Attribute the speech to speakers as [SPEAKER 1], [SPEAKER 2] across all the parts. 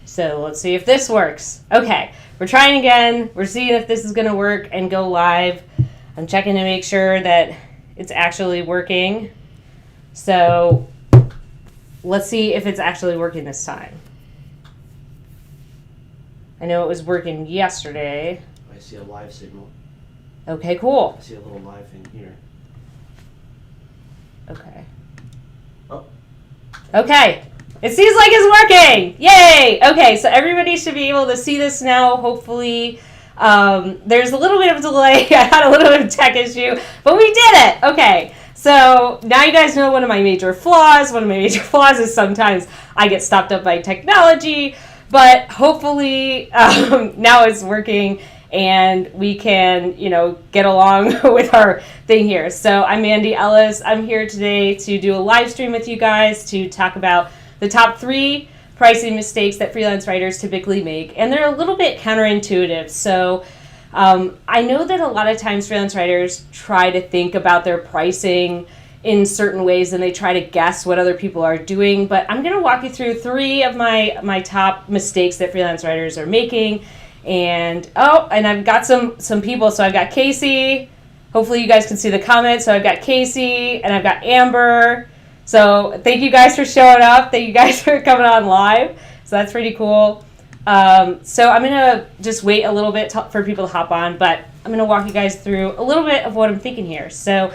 [SPEAKER 1] So let's see if this works. Okay, we're trying again. We're seeing if this is going to work and go live. I'm checking to make sure that it's actually working. So let's see if it's actually working this time. I know it was working yesterday.
[SPEAKER 2] I see a live signal.
[SPEAKER 1] Okay, cool.
[SPEAKER 2] I see a little live thing here.
[SPEAKER 1] Okay.
[SPEAKER 2] Oh.
[SPEAKER 1] Okay. It seems like it's working. Yay! Okay, so everybody should be able to see this now, hopefully. There's a little bit of a delay. I had a little bit of a tech issue, but we did it. Okay, so now you guys know one of my major flaws. One of my major flaws is sometimes I get stopped up by technology, but hopefully now it's working and we can, get along with our thing here. So I'm Mandy Ellis. I'm here today to do a live stream with you guys to talk about the top 3 pricing mistakes that freelance writers typically make, and they're a little bit counterintuitive. So I know that a lot of times freelance writers try to think about their pricing in certain ways and they try to guess what other people are doing, but I'm going to walk you through 3 of my top mistakes that freelance writers are making. And I've got some people. So I've got Casey. Hopefully you guys can see the comments. So I've got Casey and I've got Amber. So thank you guys for showing up. Thank you guys for coming on live. So that's pretty cool. So I'm going to just wait a little bit for people to hop on, but I'm going to walk you guys through a little bit of what I'm thinking here. So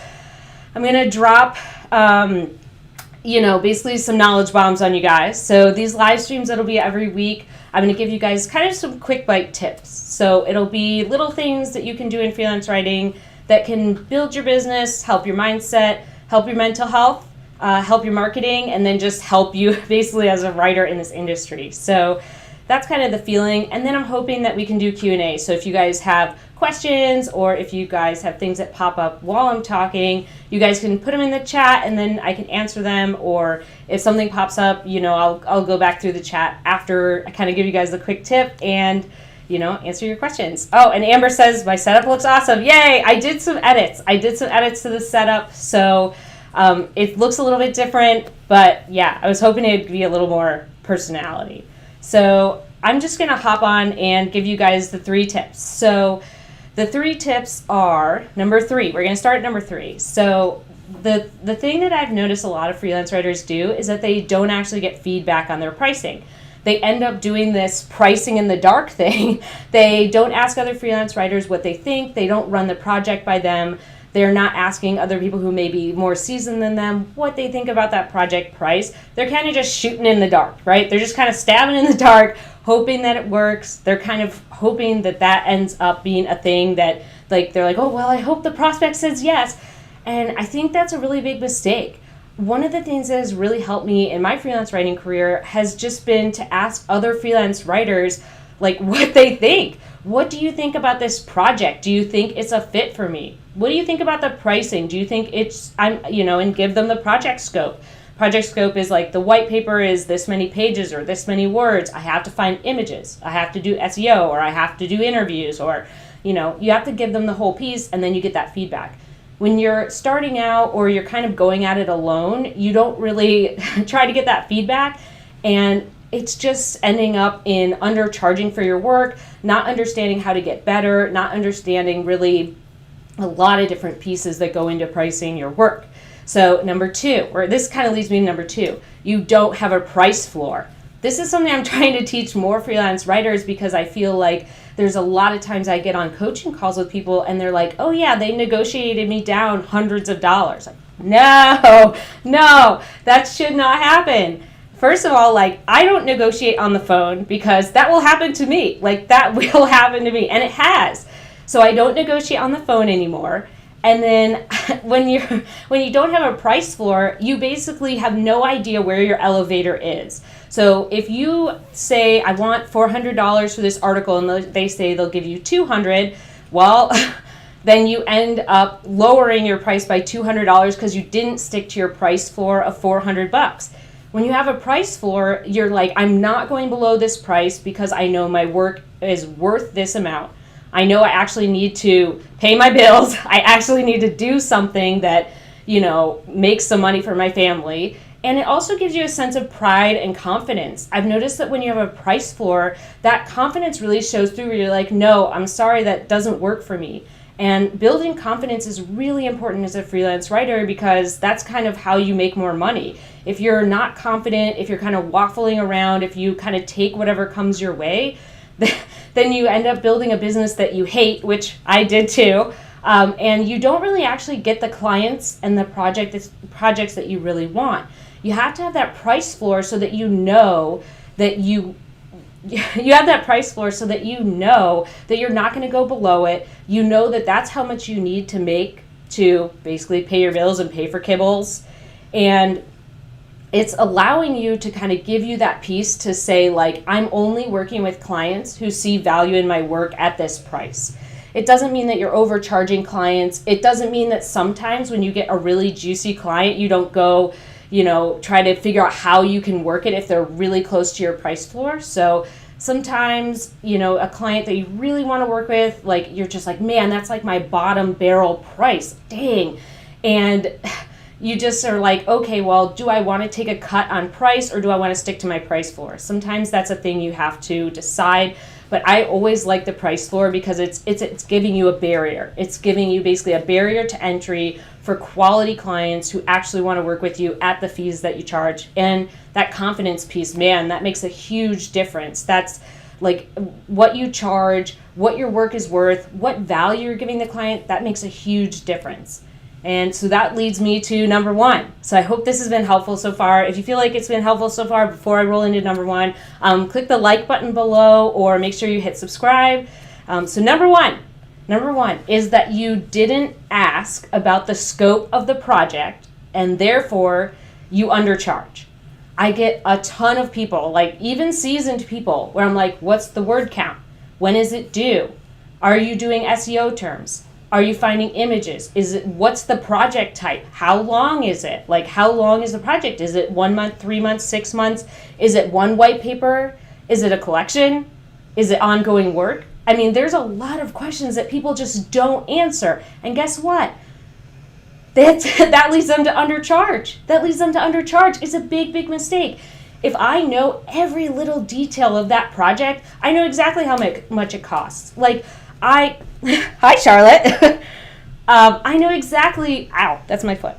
[SPEAKER 1] I'm going to drop, basically some knowledge bombs on you guys. So these live streams that'll be every week, I'm going to give you guys kind of some quick bite tips. So it'll be little things that you can do in freelance writing that can build your business, help your mindset, help your mental health, help your marketing, and then just help you basically as a writer in this industry. So that's kind of the feeling. And then I'm hoping that we can do Q&A. So if you guys have questions or if you guys have things that pop up while I'm talking, you guys can put them in the chat and then I can answer them. Or if something pops up, I'll go back through the chat after I kind of give you guys the quick tip and answer your questions. Oh, and Amber says my setup looks awesome. Yay! I did some edits to the setup. So it looks a little bit different, but yeah, I was hoping it'd be a little more personality. So I'm just going to hop on and give you guys the 3 tips. So the 3 tips are, number 3, we're going to start at number 3. So the thing that I've noticed a lot of freelance writers do is that they don't actually get feedback on their pricing. They end up doing this pricing in the dark thing. They don't ask other freelance writers what they think. They don't run the project by them. They're not asking other people who may be more seasoned than them what they think about that project price. They're kind of just shooting in the dark, right? They're just kind of stabbing in the dark, hoping that it works. They're kind of hoping that ends up being a thing that, they're like, oh, well, I hope the prospect says yes. And I think that's a really big mistake. One of the things that has really helped me in my freelance writing career has just been to ask other freelance writers, what they think. What do you think about this project? Do you think it's a fit for me? What do you think about the pricing? Do you think and give them the project scope. Project scope is the white paper is this many pages or this many words. I have to find images. I have to do SEO or I have to do interviews or, you have to give them the whole piece and then you get that feedback. When you're starting out or you're kind of going at it alone, you don't really try to get that feedback, and it's just ending up in undercharging for your work, not understanding how to get better, not understanding really a lot of different pieces that go into pricing your work. So number 2, or this kind of leads me to number 2, you don't have a price floor. This is something I'm trying to teach more freelance writers because I feel like there's a lot of times I get on coaching calls with people and they're like, oh yeah, they negotiated me down hundreds of dollars. No, that should not happen. First of all, I don't negotiate on the phone because that will happen to me. That will happen to me, and it has. So I don't negotiate on the phone anymore. And then when you don't have a price floor, you basically have no idea where your elevator is. So if you say, I want $400 for this article, and they say they'll give you $200, well, then you end up lowering your price by $200 because you didn't stick to your price floor of $400. When you have a price floor, you're like, I'm not going below this price because I know my work is worth this amount. I know I actually need to pay my bills. I actually need to do something that, makes some money for my family. And it also gives you a sense of pride and confidence. I've noticed that when you have a price floor, that confidence really shows through where you're like, no, I'm sorry, that doesn't work for me. And building confidence is really important as a freelance writer because that's kind of how you make more money. If you're not confident, if you're kind of waffling around, if you kind of take whatever comes your way, then you end up building a business that you hate, which I did too. And you don't really actually get the clients and the projects that you really want. You have to have that price floor so that you know that you have that price floor so that you know that you're not going to go below it. You know that that's how much you need to make to basically pay your bills and pay for kibbles. And it's allowing you to kind of give you that piece to say, like, I'm only working with clients who see value in my work at this price. It doesn't mean that you're overcharging clients. It doesn't mean that sometimes when you get a really juicy client, you don't go, try to figure out how you can work it if they're really close to your price floor. So sometimes, a client that you really want to work with, like, you're just like, man, that's like my bottom barrel price. Dang. And you just are like, okay, well, do I want to take a cut on price or do I want to stick to my price floor? Sometimes that's a thing you have to decide. But I always like the price floor because it's giving you a barrier. It's giving you basically a barrier to entry for quality clients who actually want to work with you at the fees that you charge. And that confidence piece, man, that makes a huge difference. That's like what you charge, what your work is worth, what value you're giving the client, that makes a huge difference. And so that leads me to number 1. So I hope this has been helpful so far. If you feel like it's been helpful so far, before I roll into number 1, click the like button below or make sure you hit subscribe. So number one is that you didn't ask about the scope of the project and therefore you undercharge. I get a ton of people, like even seasoned people, where I'm like, what's the word count? When is it due? Are you doing SEO terms? Are you finding images? What's the project type? How long is it? Like, how long is the project? Is it 1 month, 3 months, 6 months? Is it one white paper? Is it a collection? Is it ongoing work? I mean, there's a lot of questions that people just don't answer. And guess what? That leads them to undercharge. It's a big, big mistake. If I know every little detail of that project, I know exactly how much it costs. Like, hi Charlotte. I know exactly, ow, that's my foot.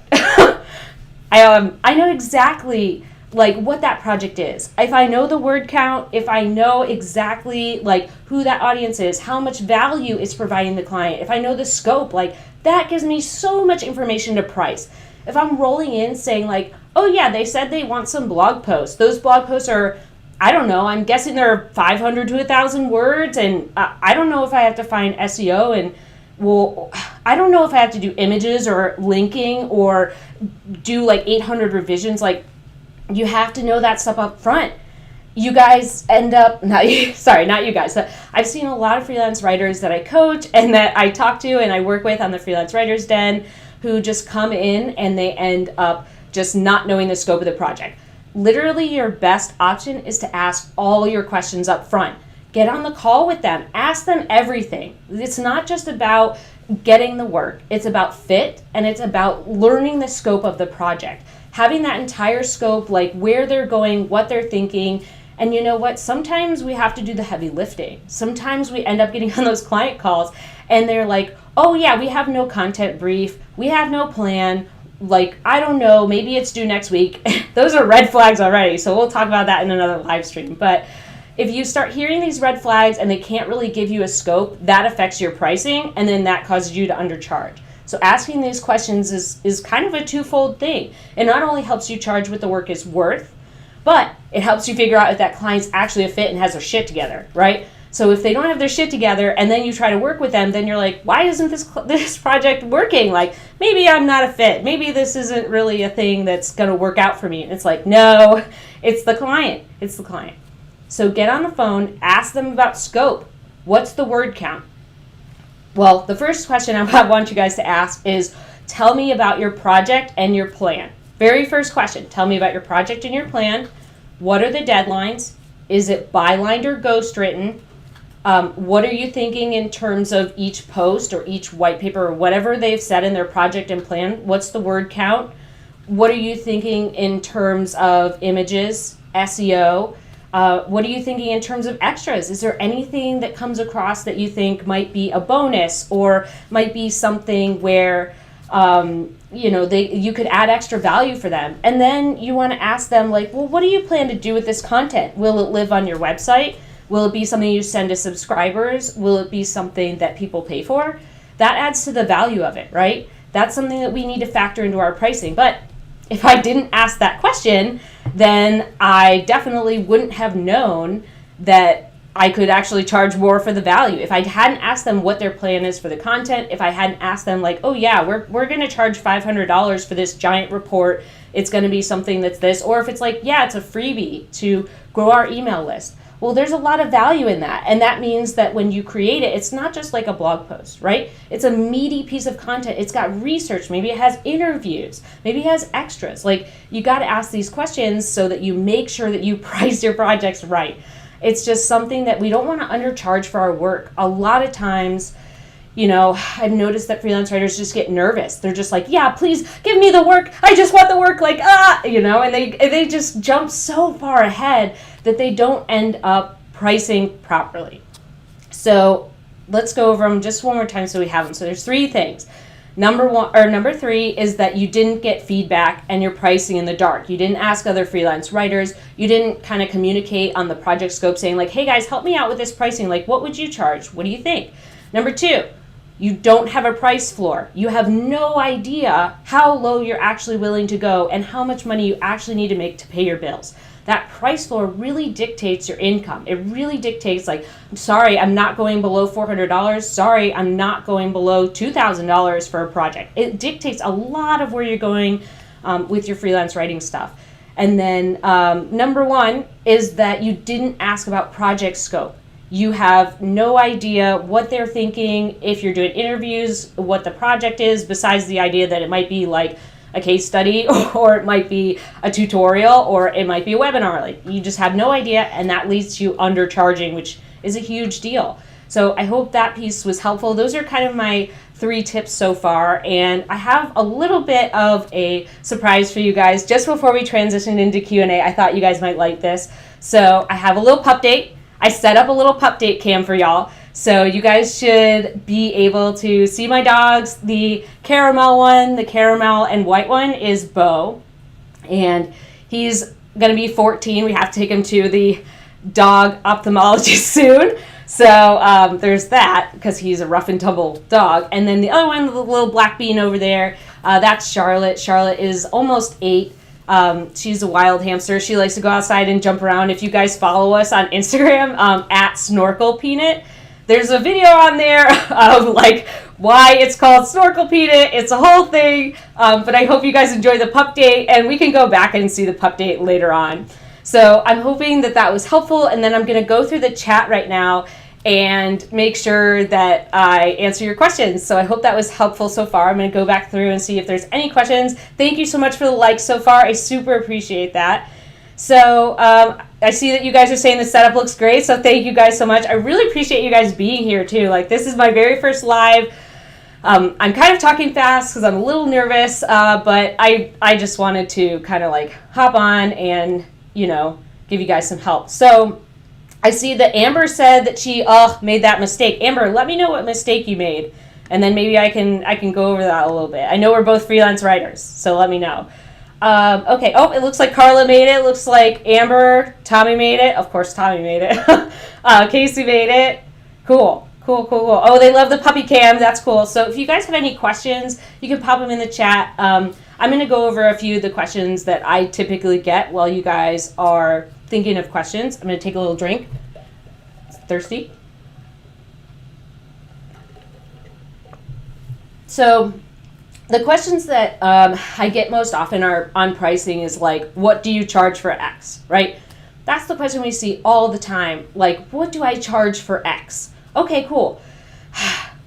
[SPEAKER 1] I know exactly like what that project is. If I know the word count, if I know exactly like who that audience is, how much value it's providing the client, if I know the scope, like that gives me so much information to price. If I'm rolling in saying like, oh yeah, they said they want some blog posts. Those blog posts are, I don't know, I'm guessing they're 500 to 1,000 words, and I don't know if I have to find SEO, and well, I don't know if I have to do images or linking or do like 800 revisions. Like, you have to know that stuff up front. You guys end up, not you guys, but I've seen a lot of freelance writers that I coach and that I talk to and I work with on the Freelance Writers Den who just come in and they end up just not knowing the scope of the project. Literally, your best option is to ask all your questions up front. Get on the call with them. Ask them everything. It's not just about getting the work. It's about fit, and it's about learning the scope of the project. Having that entire scope, like where they're going, what they're thinking. And you know what? Sometimes we have to do the heavy lifting. Sometimes we end up getting on those client calls, and they're like, oh yeah, we have no content brief. We have no plan. Like, I don't know, maybe it's due next week. Those are red flags already, so we'll talk about that in another live stream. But if you start hearing these red flags and they can't really give you a scope, that affects your pricing, and then that causes you to undercharge. So asking these questions is kind of a twofold thing. It not only helps you charge what the work is worth, but it helps you figure out if that client's actually a fit and has their shit together, right? So if they don't have their shit together and then you try to work with them, then you're like, why isn't this project working? Like, maybe I'm not a fit. Maybe this isn't really a thing that's going to work out for me. And it's like, no, it's the client. It's the client. So get on the phone, ask them about scope. What's the word count? Well, the first question I want you guys to ask is, tell me about your project and your plan. Very first question, tell me about your project and your plan. What are the deadlines? Is it bylined or ghostwritten? What are you thinking in terms of each post or each white paper or whatever they've said in their project and plan? What's the word count? What are you thinking in terms of images, SEO? What are you thinking in terms of extras? Is there anything that comes across that you think might be a bonus or might be something where you could add extra value for them? And then you want to ask them like, well, what do you plan to do with this content? Will it live on your website? Will it be something you send to subscribers? Will it be something that people pay for? That adds to the value of it, right? That's something that we need to factor into our pricing. But if I didn't ask that question, then I definitely wouldn't have known that I could actually charge more for the value. If I hadn't asked them what their plan is for the content, if I hadn't asked them like, oh yeah, we're going to charge $500 for this giant report, it's going to be something that's this, or if it's like, yeah, it's a freebie to grow our email list. Well, there's a lot of value in that. And that means that when you create it, it's not just like a blog post, right? It's a meaty piece of content. It's got research. Maybe it has interviews. Maybe it has extras. Like, you got to ask these questions so that you make sure that you price your projects right. It's just something that we don't want to undercharge for our work. A lot of times, I've noticed that freelance writers just get nervous. They're just like, yeah, please give me the work. I just want the work, and they just jump so far ahead that they don't end up pricing properly. So let's go over them just one more time so we have them. So there's 3 things. Number 3 is that you didn't get feedback and you're pricing in the dark. You didn't ask other freelance writers. You didn't kind of communicate on the project scope saying like, hey guys, help me out with this pricing. Like, what would you charge? What do you think? Number 2, you don't have a price floor. You have no idea how low you're actually willing to go and how much money you actually need to make to pay your bills. That price floor really dictates your income. It really dictates like, I'm sorry, I'm not going below $400. Sorry, I'm not going below $2,000 for a project. It dictates a lot of where you're going with your freelance writing stuff. And then number 1 is that you didn't ask about project scope. You have no idea what they're thinking, if you're doing interviews, what the project is, besides the idea that it might be like a case study or it might be a tutorial or it might be a webinar. Like, you just have no idea, and that leads to you undercharging, which is a huge deal. So I hope that piece was helpful. Those are kind of my 3 tips so far, and I have a little bit of a surprise for you guys. Just before we transition into Q&A, I thought you guys might like this. So I have a little pup date. I set up a little pup date cam for y'all. So you guys should be able to see my dogs. The caramel and white one is Bo. And he's going to be 14. We have to take him to the dog ophthalmologist soon. So there's that, because he's a rough and tumble dog. And then the other one, the little black bean over there, that's Charlotte. Charlotte is almost 8. She's a wild hamster. She likes to go outside and jump around. If you guys follow us on Instagram, at Snorkel Peanut, there's a video on there of like why it's called Snorkel Peanut. It's a whole thing, but I hope you guys enjoy the pup date, and we can go back and see the pup date later on. So I'm hoping that was helpful, and then I'm going to go through the chat right now and make sure that I answer your questions. So I hope that was helpful so far. I'm going to go back through and see if there's any questions. Thank you so much for the likes so far. I super appreciate that. So I see that you guys are saying the setup looks great, so thank you guys so much. I really appreciate you guys being here too. Like, this is my very first live. I'm kind of talking fast because I'm a little nervous, but I just wanted to kind of like hop on and, give you guys some help. So I see that Amber said that she made that mistake. Amber, let me know what mistake you made, and then maybe I can go over that a little bit. I know we're both freelance writers, so let me know. Okay. Oh, it looks like Carla made it. Looks like Amber, Tommy made it. Of course, Tommy made it. Casey made it. Cool. Oh, they love the puppy cam. That's cool. So if you guys have any questions, you can pop them in the chat. I'm going to go over a few of the questions that I typically get while you guys are thinking of questions. I'm going to take a little drink. Thirsty? So the questions that I get most often are on pricing is like, what do you charge for X, right? That's the question we see all the time. Like, what do I charge for X? Okay, cool.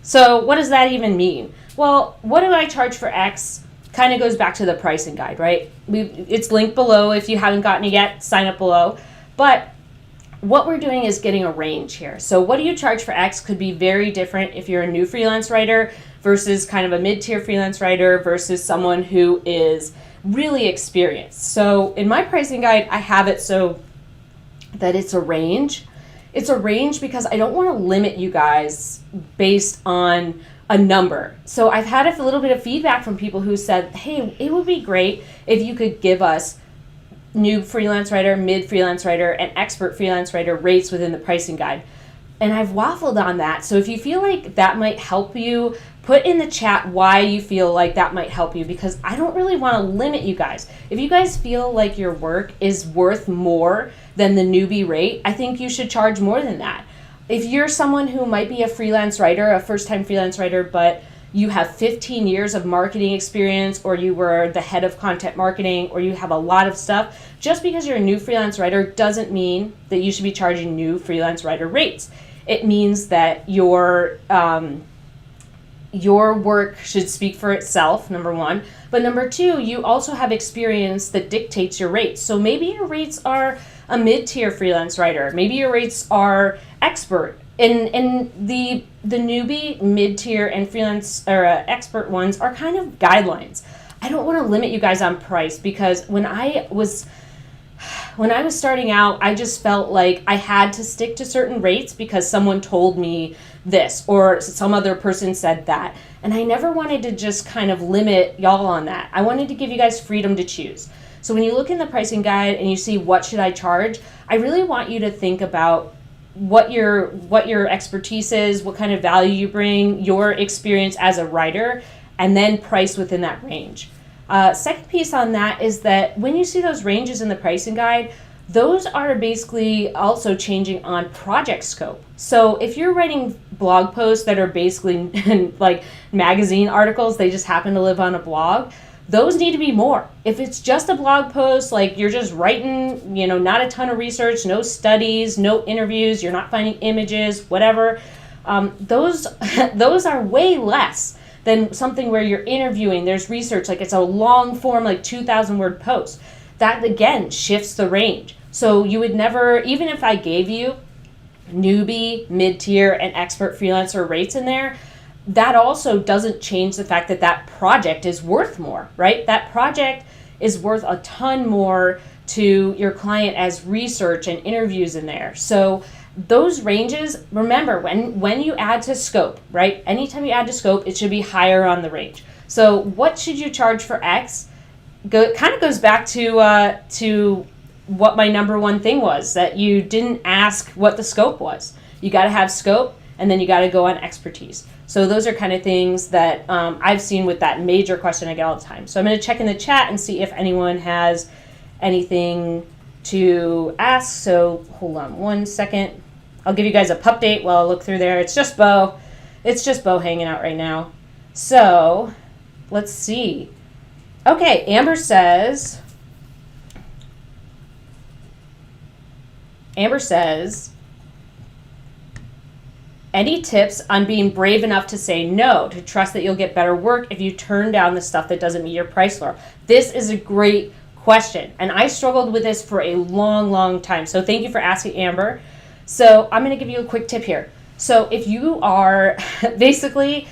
[SPEAKER 1] So what does that even mean? Well, what do I charge for X kind of goes back to the pricing guide, right? It's linked below. If you haven't gotten it yet, sign up below. But what we're doing is getting a range here. So what do you charge for X could be very different if you're a new freelance writer versus kind of a mid-tier freelance writer versus someone who is really experienced. So in my pricing guide, I have it so that it's a range. It's a range because I don't want to limit you guys based on a number. So I've had a little bit of feedback from people who said, hey, it would be great if you could give us new freelance writer, mid freelance writer, and expert freelance writer rates within the pricing guide. And I've waffled on that. So if you feel like that might help you, put in the chat why you feel like that might help you, because I don't really want to limit you guys. If you guys feel like your work is worth more than the newbie rate, I think you should charge more than that. If you're someone who might be a freelance writer, a first-time freelance writer, but you have 15 years of marketing experience, or you were the head of content marketing, or you have a lot of stuff, just because you're a new freelance writer doesn't mean that you should be charging new freelance writer rates. It means that your work should speak for itself, number one. But number two, you also have experience that dictates your rates. So maybe your rates are a mid-tier freelance writer. Maybe your rates are expert. And the newbie, mid-tier, and freelance or expert ones are kind of guidelines. I don't want to limit you guys on price, because when I was starting out, I just felt like I had to stick to certain rates because someone told me this or some other person said that. And I never wanted to just kind of limit y'all on that. I wanted to give you guys freedom to choose. So when you look in the pricing guide and you see what should I charge, I really want you to think about what your expertise is, what kind of value you bring, your experience as a writer, and then price within that range. Second piece on that is that when you see those ranges in the pricing guide, those are basically also changing on project scope. So if you're writing blog posts that are basically like magazine articles, they just happen to live on a blog, those need to be more. If it's just a blog post, like you're just writing, not a ton of research, no studies, no interviews, you're not finding images, whatever, those are way less than something where you're interviewing, there's research, like it's a long form, like 2,000 word post. That again shifts the range. So you would never, even if I gave you newbie, mid-tier, and expert freelancer rates in there, that also doesn't change the fact that that project is worth more, right? That project is worth a ton more to your client as research and interviews in there. So those ranges, remember, when you add to scope, right? Anytime you add to scope, it should be higher on the range. So what should you charge for X? Kind of goes back to what my number one thing was, that you didn't ask what the scope was. You got to have scope, and then you got to go on expertise. So those are kind of things that I've seen with that major question I get all the time. So I'm going to check in the chat and see if anyone has anything to ask. So hold on one second. I'll give you guys a pup date while I look through there. It's just Bo. It's just Bo hanging out right now. So let's see. Okay, Amber says, any tips on being brave enough to say no, to trust that you'll get better work if you turn down the stuff that doesn't meet your price floor? This is a great question, and I struggled with this for a long, long time. So thank you for asking, Amber. So I'm going to give you a quick tip here. So if you are basically,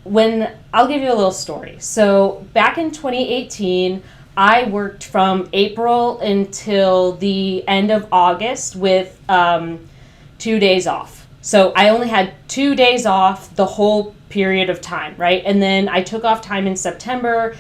[SPEAKER 1] I'll give you a little story. So back in 2018, I worked from April until the end of August with 2 days off. So I only had 2 days off the whole period of time, right? And then I took off time in September,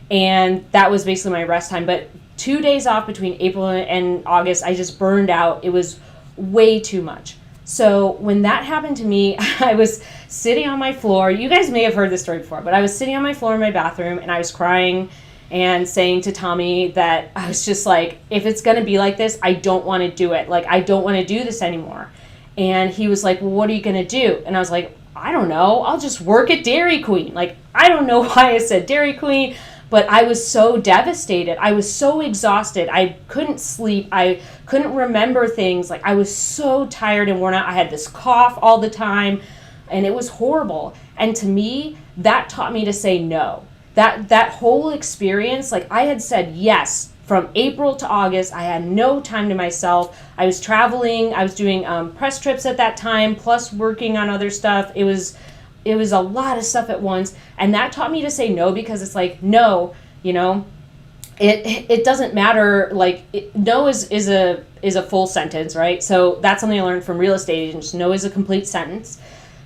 [SPEAKER 1] and that was basically my rest time. But 2 days off between April and August, I just burned out. It was way too much. So when that happened to me, I was sitting on my floor. You guys may have heard this story before, but I was sitting on my floor in my bathroom, and I was crying and saying to Tommy that I was just like, if it's going to be like this, I don't want to do it. Like, I don't want to do this anymore. And he was like, well, what are you going to do? And I was like, I don't know. I'll just work at Dairy Queen. Like, I don't know why I said Dairy Queen, but I was so devastated. I was so exhausted. I couldn't sleep. I couldn't remember things. Like, I was so tired and worn out. I had this cough all the time, and it was horrible. And to me, that taught me to say no. That whole experience, like, I had said yes from April to August, I had no time to myself. I was traveling, I was doing press trips at that time, plus working on other stuff. It was a lot of stuff at once, and that taught me to say no, because it's like, no, it doesn't matter. Like, no is a full sentence, right? So that's something I learned from real estate agents. No is a complete sentence.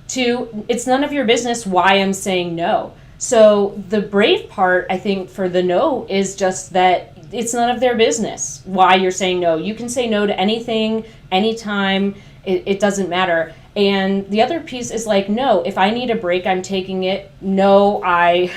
[SPEAKER 1] 2, it's none of your business why I'm saying no. So the brave part, I think, for the no is just that it's none of their business why you're saying no. You can say no to anything, anytime. It doesn't matter. And the other piece is like, no, if I need a break, I'm taking it. No, I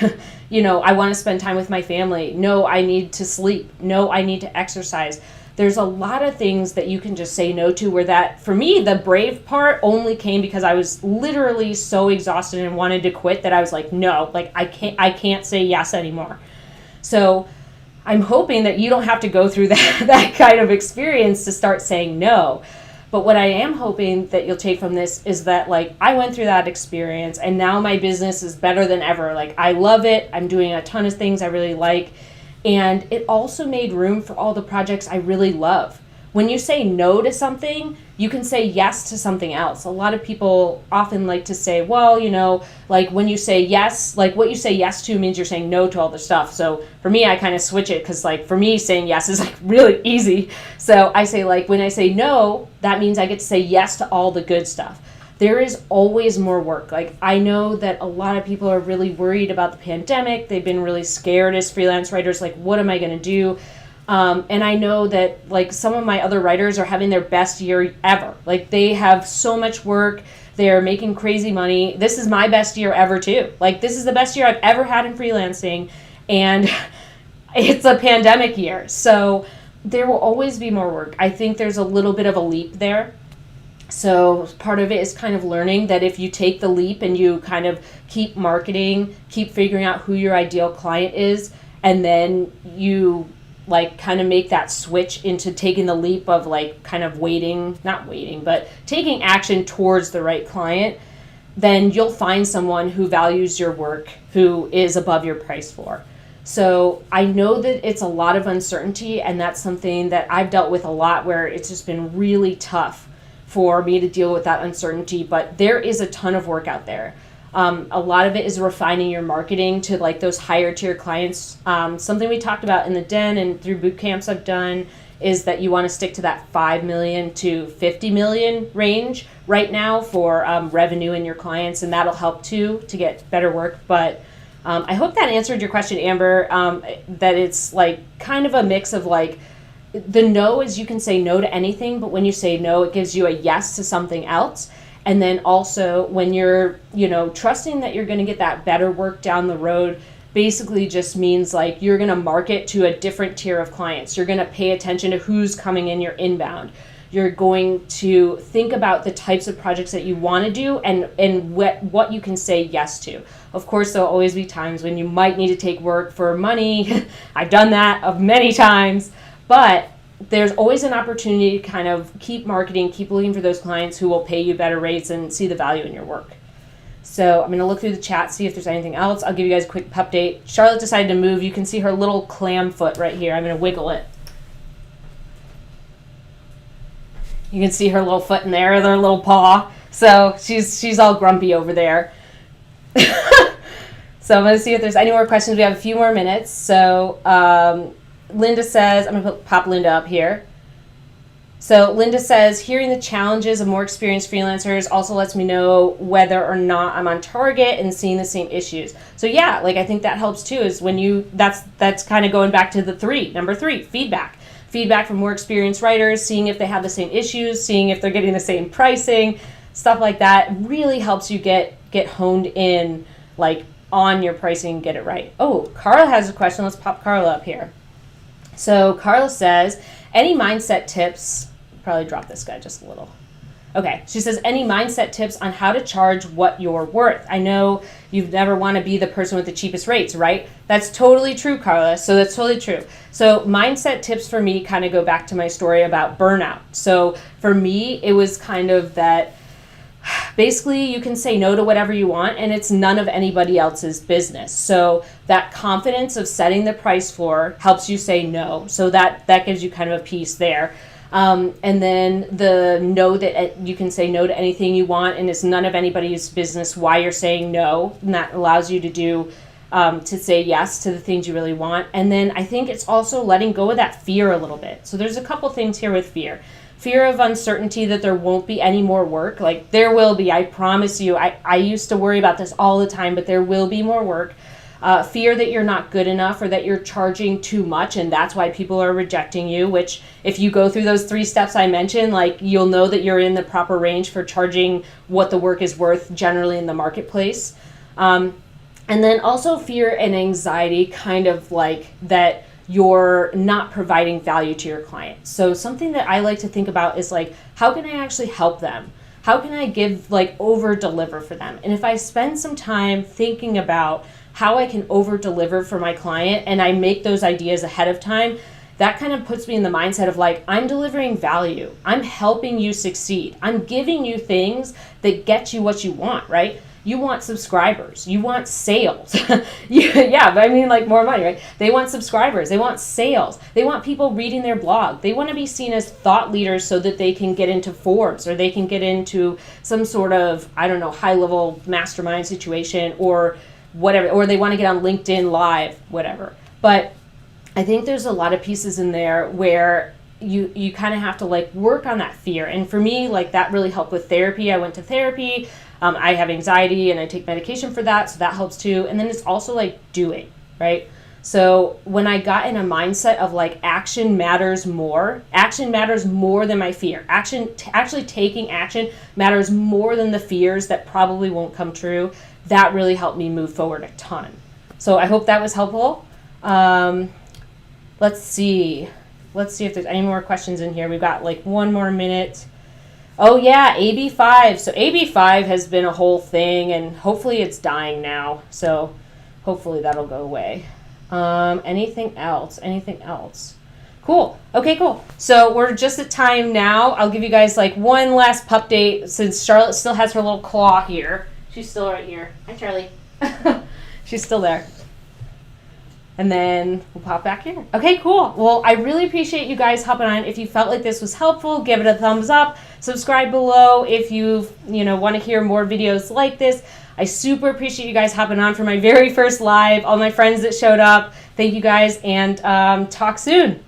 [SPEAKER 1] want to spend time with my family. No, I need to sleep. No, I need to exercise. There's a lot of things that you can just say no to, where that, for me, the brave part only came because I was literally so exhausted and wanted to quit that I was like, no, like I can't say yes anymore. So I'm hoping that you don't have to go through that kind of experience to start saying no. But what I am hoping that you'll take from this is that, like, I went through that experience and now my business is better than ever. Like, I love it. I'm doing a ton of things I really like. And it also made room for all the projects I really love. When you say no to something, you can say yes to something else. A lot of people often like to say, well, like when you say yes, like what you say yes to means you're saying no to all the stuff. So for me, I kind of switch it, because like for me, saying yes is like really easy. So I say, like, when I say no, that means I get to say yes to all the good stuff. There is always more work. Like, I know that a lot of people are really worried about the pandemic. They've been really scared as freelance writers. Like, what am I going to do? And I know that, like, some of my other writers are having their best year ever. Like, they have so much work. They're making crazy money. This is my best year ever, too. Like, this is the best year I've ever had in freelancing. And it's a pandemic year. So there will always be more work. I think there's a little bit of a leap there. So part of it is kind of learning that if you take the leap and you kind of keep marketing, keep figuring out who your ideal client is, and then you like kind of make that switch into taking the leap of like kind of not waiting, but taking action towards the right client, then you'll find someone who values your work, who is above your price floor. So I know that it's a lot of uncertainty, and that's something that I've dealt with a lot, where it's just been really tough for me to deal with that uncertainty, but there is a ton of work out there. A lot of it is refining your marketing to like those higher tier clients. Something we talked about in the den and through boot camps I've done is that you want to stick to that 5 million to 50 million range right now for revenue in your clients, and that'll help too to get better work. But I hope that answered your question, Amber, that it's like kind of a mix of like, the no is you can say no to anything, but when you say no, it gives you a yes to something else. And then also when you're, trusting that you're going to get that better work down the road, basically just means like you're going to market to a different tier of clients. You're going to pay attention to who's coming in your inbound. You're going to think about the types of projects that you want to do and what you can say yes to. Of course, there'll always be times when you might need to take work for money. I've done that many times. But there's always an opportunity to kind of keep marketing, keep looking for those clients who will pay you better rates and see the value in your work. So I'm going to look through the chat, see if there's anything else. I'll give you guys a quick update. Charlotte decided to move. You can see her little clam foot right here. I'm going to wiggle it. You can see her little foot in there, their little paw. So she's all grumpy over there. So I'm going to see if there's any more questions. We have a few more minutes. So Linda says, I'm going to pop Linda up here. So Linda says, hearing the challenges of more experienced freelancers also lets me know whether or not I'm on target and seeing the same issues. So yeah, like I think that helps too, is when that's kind of going back to number three, feedback. Feedback from more experienced writers, seeing if they have the same issues, seeing if they're getting the same pricing, stuff like that really helps you get honed in like on your pricing, get it right. Oh, Carla has a question. Let's pop Carla up here. So Carla says, any mindset tips, probably drop this guy just a little. Okay, she says, any mindset tips on how to charge what you're worth? I know you never want to be the person with the cheapest rates, right? That's totally true, Carla. So that's totally true. So mindset tips for me kind of go back to my story about burnout. So for me, it was kind of that basically you can say no to whatever you want and it's none of anybody else's business. So that confidence of setting the price floor helps you say no. So that gives you kind of a piece there. And then the no, that you can say no to anything you want and it's none of anybody's business why you're saying no. And that allows you to do to say yes to the things you really want. And then I think it's also letting go of that fear a little bit. So there's a couple things here with fear. Fear of uncertainty that there won't be any more work. Like there will be, I promise you. I used to worry about this all the time, but there will be more work. Fear that you're not good enough or that you're charging too much and that's why people are rejecting you, which if you go through those 3 steps I mentioned, like you'll know that you're in the proper range for charging what the work is worth generally in the marketplace. And then also fear and anxiety, kind of like that you're not providing value to your client. So something that I like to think about is like, how can I actually help them? How can I give, like, over deliver for them? And if I spend some time thinking about how I can over deliver for my client and I make those ideas ahead of time, that kind of puts me in the mindset of like, I'm delivering value. I'm helping you succeed. I'm giving you things that get you what you want, right? You want subscribers. You want sales. Yeah, but I mean like more money, right? They want subscribers. They want sales. They want people reading their blog. They want to be seen as thought leaders so that they can get into Forbes or they can get into some sort of, I don't know, high-level mastermind situation or whatever, or they want to get on LinkedIn Live, whatever. But I think there's a lot of pieces in there where you kind of have to like work on that fear. And for me, like that really helped with therapy. I went to therapy. I have anxiety and I take medication for that, so that helps too. And then it's also like doing, right? So when I got in a mindset of like action matters more than my fear. Actually taking action matters more than the fears that probably won't come true. That really helped me move forward a ton. So I hope that was helpful. Let's see if there's any more questions in here. We've got like 1 more minute. Oh yeah, AB5. So AB5 has been a whole thing and hopefully it's dying now. So hopefully that'll go away. Anything else? Cool. Okay, cool. So we're just at time now. I'll give you guys like one last pup date since Charlotte still has her little claw here. She's still right here. Hi, Charlie. She's still there. And then we'll pop back here. Okay, cool. Well, I really appreciate you guys hopping on. If you felt like this was helpful, give it a thumbs up. Subscribe below if you want to hear more videos like this. I super appreciate you guys hopping on for my very first live. All my friends that showed up. Thank you guys, and talk soon.